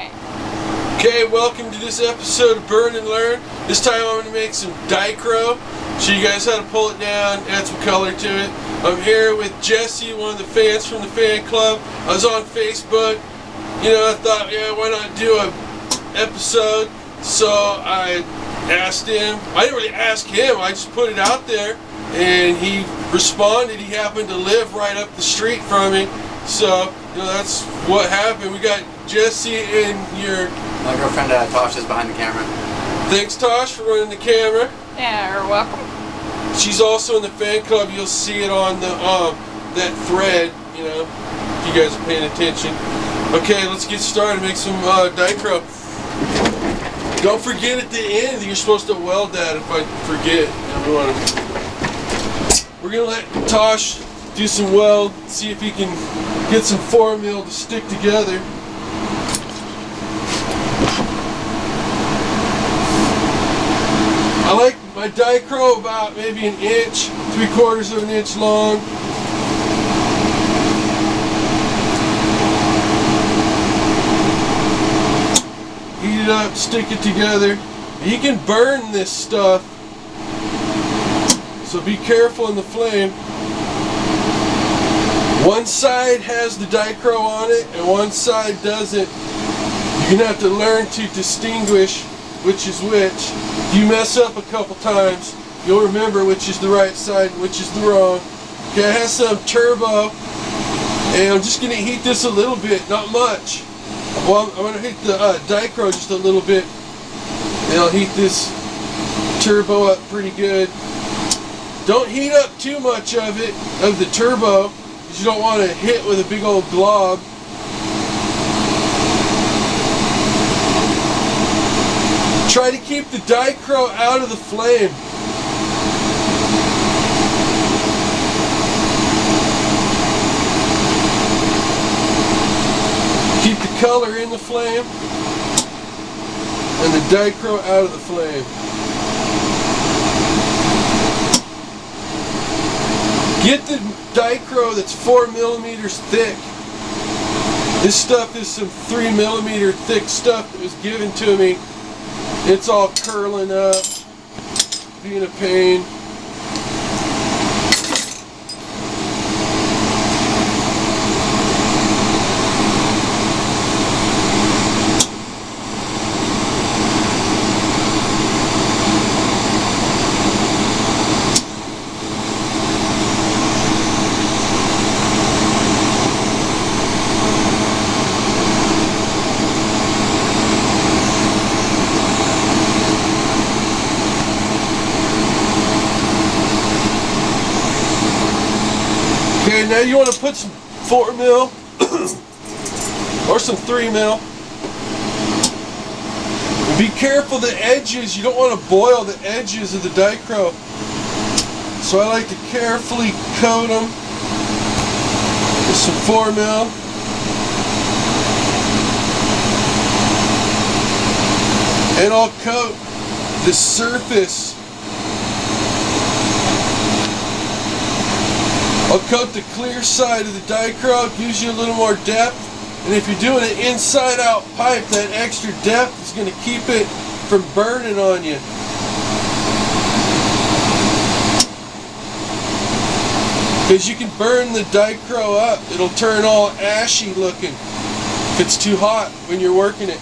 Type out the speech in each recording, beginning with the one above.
Alright. Okay, welcome to this episode of Burn and Learn. This time I'm going to make some dicro. Show you guys how to pull it down, add some color to it. I'm here with Jesse, one of the fans from the fan club. I was on Facebook. I thought, why not do an episode? So I asked him. I didn't really ask him, I just put it out there. And he responded. He happened to live right up the street from me. So, that's what happened. We got Jesse and my girlfriend Tosh is behind the camera. Thanks, Tosh, for running the camera. Yeah, you're welcome. She's also in the fan club. You'll see it on the that thread, if you guys are paying attention. Okay, let's get started. Make some dicro. Don't forget at the end that you're supposed to weld that if I forget. We're going to let Tosh do some weld, see if he can get some formula to stick together. I like my dicro about maybe an inch, 3/4 of an inch long. Heat it up, stick it together. You can burn this stuff, so be careful in the flame. One side has the dicro on it and one side doesn't. You're going to have to learn to distinguish which is which. If you mess up a couple times, you'll remember which is the right side and which is the wrong. Okay, I have some turbo, and I'm just going to heat this a little bit, not much. Well, I'm going to heat the dicro just a little bit, and I'll heat this turbo up pretty good. Don't heat up too much of it, of the turbo, because you don't want to hit with a big old glob. Try to keep the dicro out of the flame. Keep the color in the flame and the dicro out of the flame. Get the dicro that's 4 millimeters thick. This stuff is some 3 millimeter thick stuff that was given to me. It's all curling up, being a pain. Okay, now you want to put some 4 mil or some 3 mil. Be careful the edges. You don't want to boil the edges of the dicro. So I like to carefully coat them with some 4 mil. And I'll coat the surface. I'll coat the clear side of the dicro, it gives you a little more depth, and if you're doing an inside out pipe, that extra depth is going to keep it from burning on you. Because you can burn the dicro up, it'll turn all ashy looking if it's too hot when you're working it.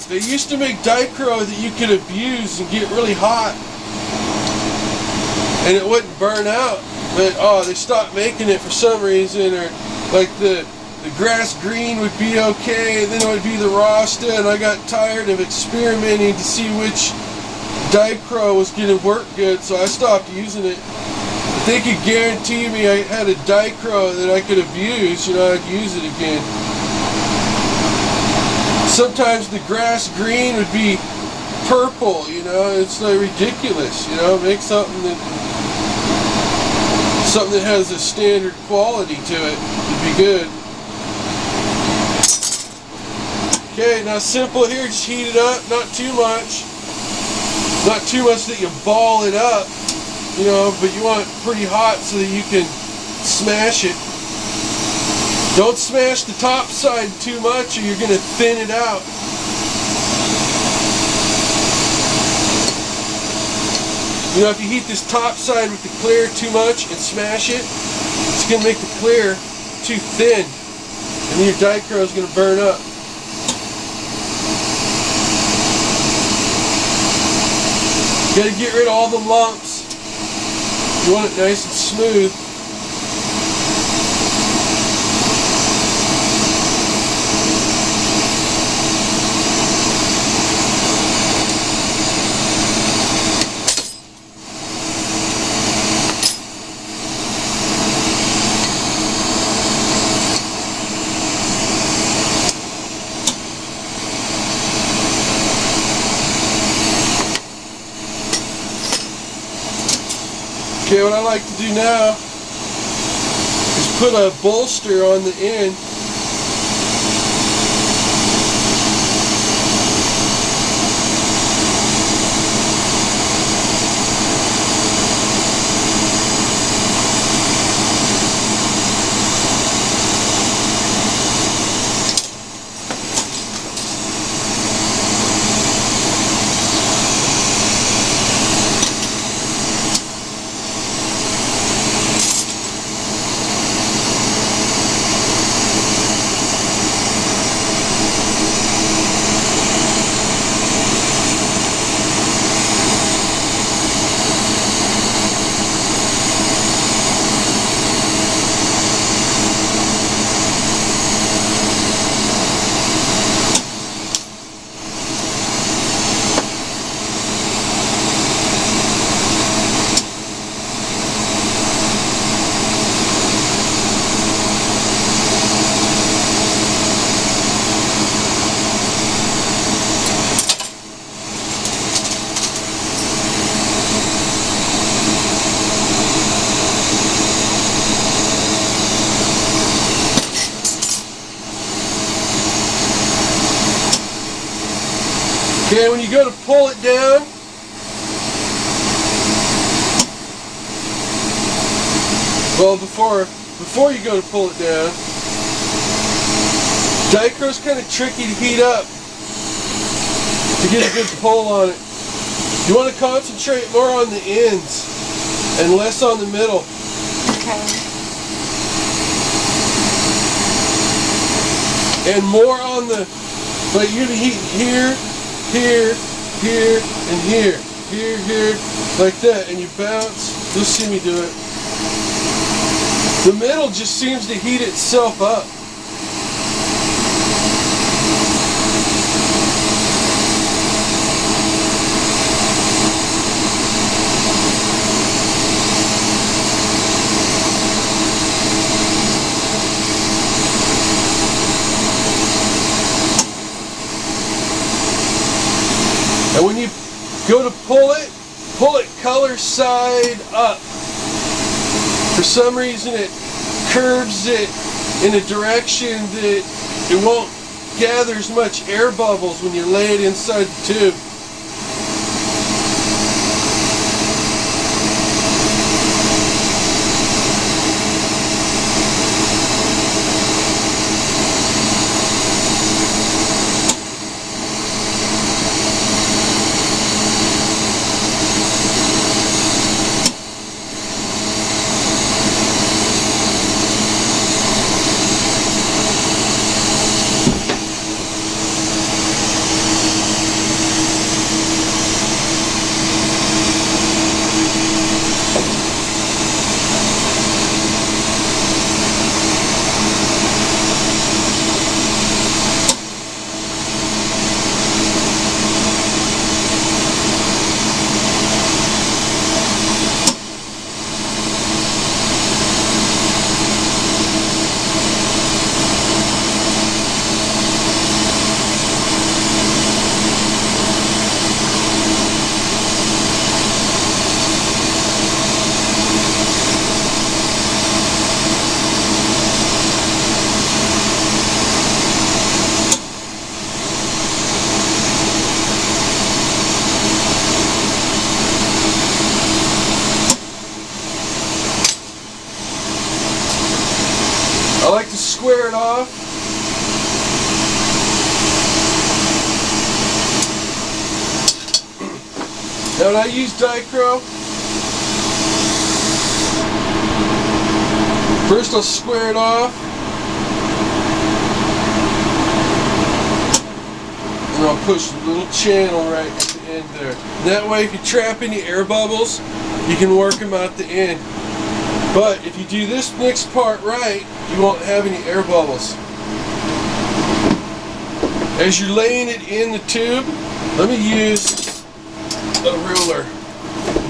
They used to make dicro that you could abuse and get really hot and it wouldn't burn out. But they stopped making it for some reason, or like the grass green would be okay, and then it would be the Rasta, and I got tired of experimenting to see which dicro was going to work good, so I stopped using it. If they could guarantee me I had a dicro that I could abuse, I'd use it again. Sometimes the grass green would be purple, it's like ridiculous, make something that has a standard quality to it would be good. Okay, now simple here, just heat it up, not too much. Not too much that you ball it up, but you want it pretty hot so that you can smash it. Don't smash the top side too much or you're going to thin it out. You know, if you heat this top side with the clear too much and smash it, it's going to make the clear too thin. And then your dicro is going to burn up. You got to get rid of all the lumps. You want it nice and smooth. Okay, what I like to do now is put a bolster on the end. Okay, when you go to pull it down, well, before you go to pull it down, dicro's kind of tricky to heat up to get a good pull on it. You want to concentrate more on the ends and less on the middle. Okay. And more on the, like you're going to heat here, here, here, and here. Here, here, like that. And you bounce. You'll see me do it. The middle just seems to heat itself up. And when you go to pull it color side up. For some reason it curves it in a direction that it won't gather as much air bubbles when you lay it inside the tube. square it off. Now when I use dicro, first I'll square it off, and I'll push a little channel right at the end there. That way if you trap any air bubbles, you can work them out the end. But if you do this next part right, you won't have any air bubbles. As you're laying it in the tube, let me use a ruler.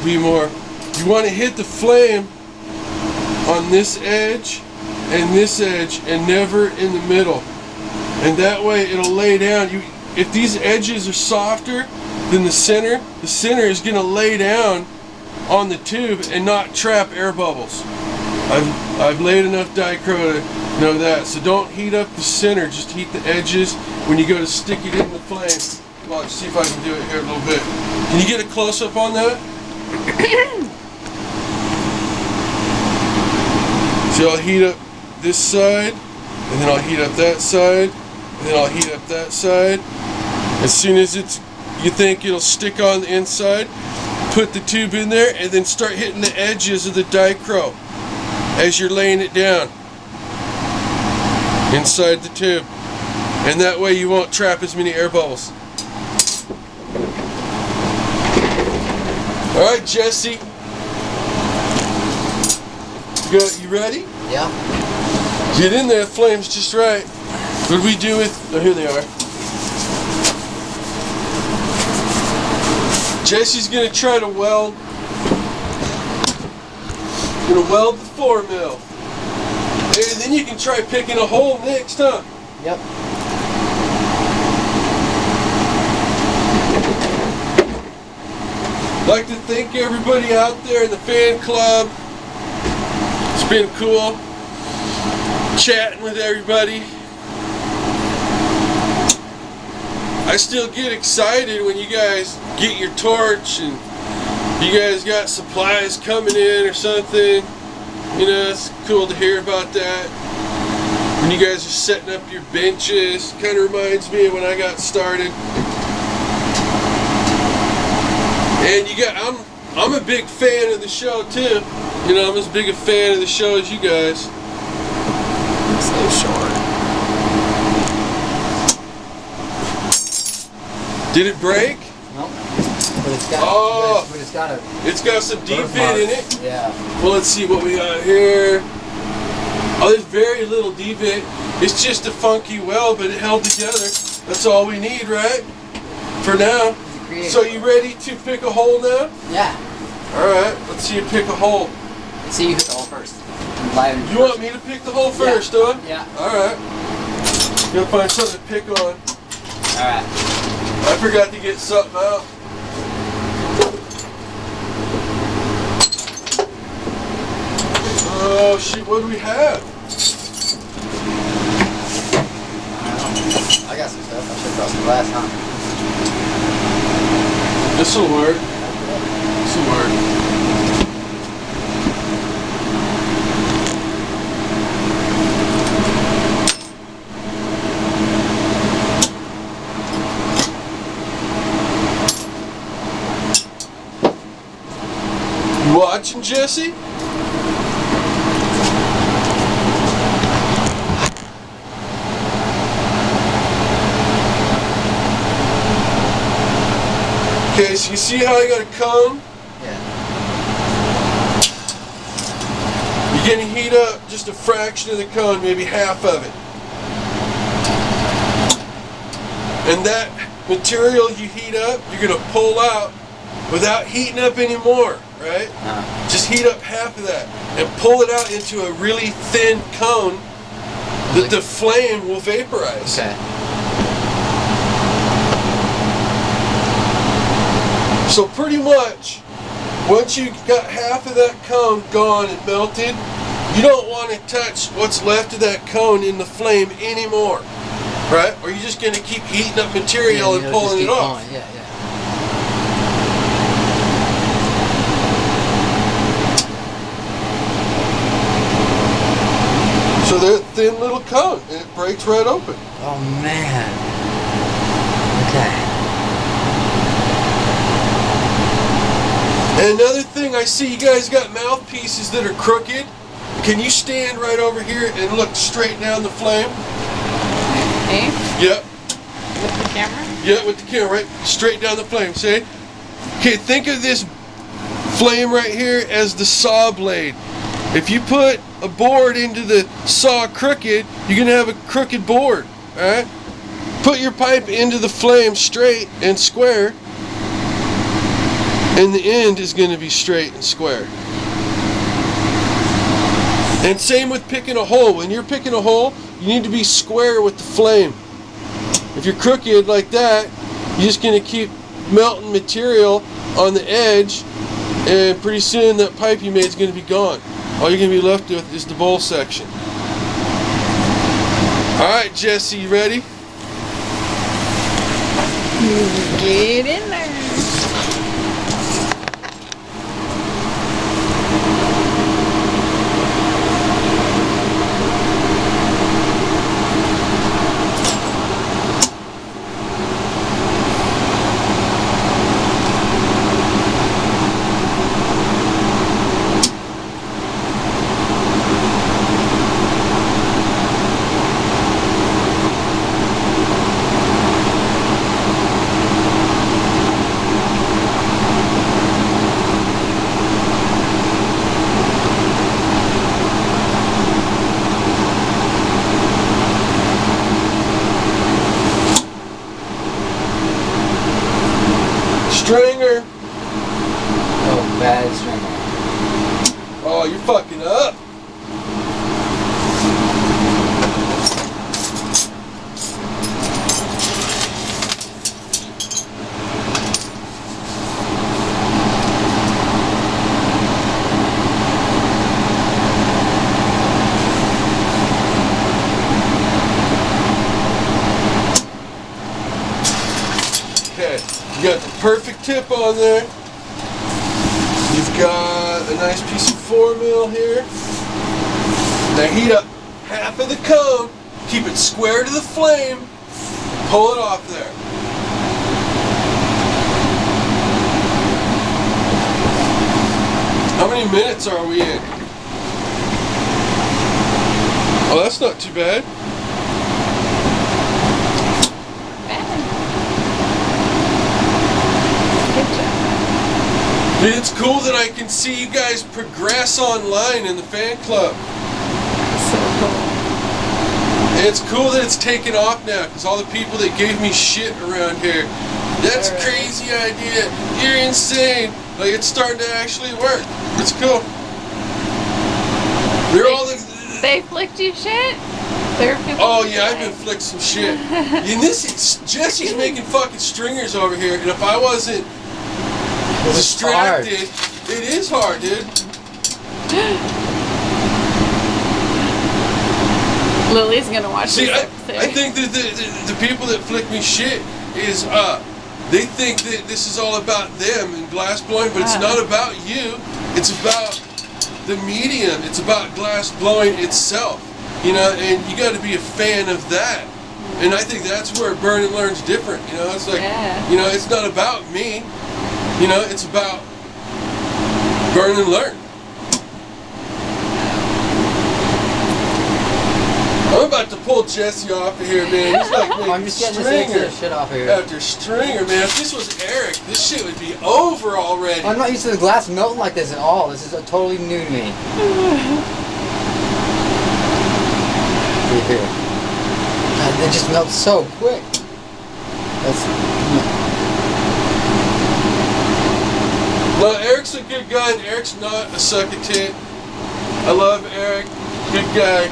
Be more. You want to hit the flame on this edge and never in the middle. And that way it'll lay down. If these edges are softer than the center is going to lay down on the tube and not trap air bubbles. I've laid enough dicro to know that. So don't heat up the center, just heat the edges when you go to stick it in the flame. Watch, see if I can do it here a little bit. Can you get a close up on that? So I'll heat up this side, and then I'll heat up that side, and then I'll heat up that side. As soon as you think it'll stick on the inside, put the tube in there, and then start hitting the edges of the dicro as you're laying it down inside the tube. And that way you won't trap as many air bubbles. Alright, Jesse. You ready? Yeah. Get in there, flame's just right. What do we do with... Oh, here they are. Jesse's going to try to weld. Going to weld the 4 mil. And then you can try picking a hole next, huh? Yep. I'd like to thank everybody out there in the fan club. It's been cool chatting with everybody. I still get excited when you guys get your torch and you guys got supplies coming in or something. You know, it's cool to hear about that. When you guys are setting up your benches, kind of reminds me of when I got started. And I'm a big fan of the show too. You know, I'm as big a fan of the show as you guys. So short. Did it break? Nope. But it's got, it's got some D-fit in it. Yeah. Well, let's see what we got here. Oh, there's very little D-fit. It's just a funky weld, but it held together. That's all we need, right? For now. So you ready to pick a hole now? Yeah. Alright, let's see you pick a hole. Let's see you hit the hole first. You want me to pick the hole first, huh? Yeah. Alright. Gotta find something to pick on. Alright. I forgot to get something out. Oh shit, what do we have? I got some stuff. I should have brought some glass, huh? This'll work. This'll work. You watching, Jesse? Okay, so you see how I got a cone? Yeah. You're going to heat up just a fraction of the cone, maybe half of it. And that material you heat up, you're going to pull out without heating up anymore, right? Just heat up half of that and pull it out into a really thin cone that the flame will vaporize. Okay. So pretty much, once you got half of that cone gone and melted, you don't want to touch what's left of that cone in the flame anymore, right? Or you're just going to keep heating up material and pulling it off. Going. Yeah, yeah. So thin little cone, and it breaks right open. Oh man. Okay. And another thing, I see you guys got mouthpieces that are crooked. Can you stand right over here and look straight down the flame? Okay. Yep. With the camera? Yeah, with the camera, right? Straight down the flame, see? Okay, think of this flame right here as the saw blade. If you put a board into the saw crooked, you're going to have a crooked board, alright? Put your pipe into the flame straight and square, and the end is going to be straight and square. And same with picking a hole. When you're picking a hole, you need to be square with the flame. If you're crooked like that, you're just going to keep melting material on the edge, and pretty soon that pipe you made is going to be gone. All you're going to be left with is the bowl section. Alright, Jesse, you ready? Get in there. Stringer. Oh, bad stringer. Oh, you're fucking up. Okay, you got the perfect tip on there. You've got a nice piece of 4mm here. Now heat up half of the cone, keep it square to the flame, pull it off there. How many minutes are we in? Oh, that's not too bad. Dude, it's cool that I can see you guys progress online in the fan club. So cool. And it's cool that it's taken off now, because all the people that gave me shit around here, that's a crazy idea, you're insane, like it's starting to actually work. It's cool. They're all the... They flicked you shit? There are people. Oh yeah, I've been flicked some shit. And this is, Jesse's making fucking stringers over here, and if I wasn't distracted, it is hard, dude. Lily's gonna watch See, this I think that the people that flick me shit is, they think that this is all about them and glass blowing, but it's not about you. It's about the medium. It's about glass blowing itself, you know, and you got to be a fan of that. And I think that's where Burn and Learn's different, you know. It's like, you know, it's not about me. You know, it's about burn and learn. I'm about to pull Jesse off of here, man. He's like I'm just getting this shit off of here. After stringer, man. If this was Eric, this shit would be over already. I'm not used to the glass melting like this at all. This is totally new to me. Here. God, it just melts so quick. Well, Eric's a good guy, and Eric's not a suck-a-tit. I love Eric. Good guy.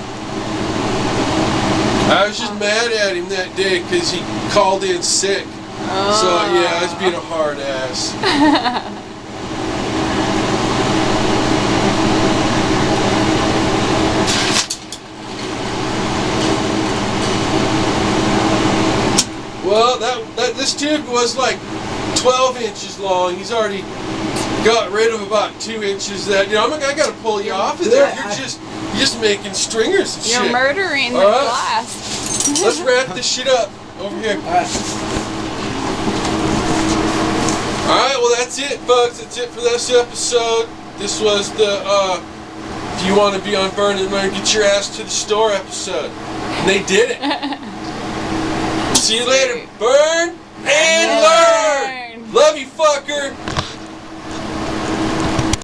I was just mad at him that day because he called in sick. So, yeah, I was being a hard ass. Well, this tube was like 12 inches long. He's already got rid of about 2 inches. That I gotta pull you off of there. You're just making stringers and shit. You're murdering the All right. glass. Let's wrap this shit up over here. Alright, well that's it, folks. That's it for this episode. This was the if you want to be on Burn and Learn, get your ass to the store episode. And they did it. See you later. Burn!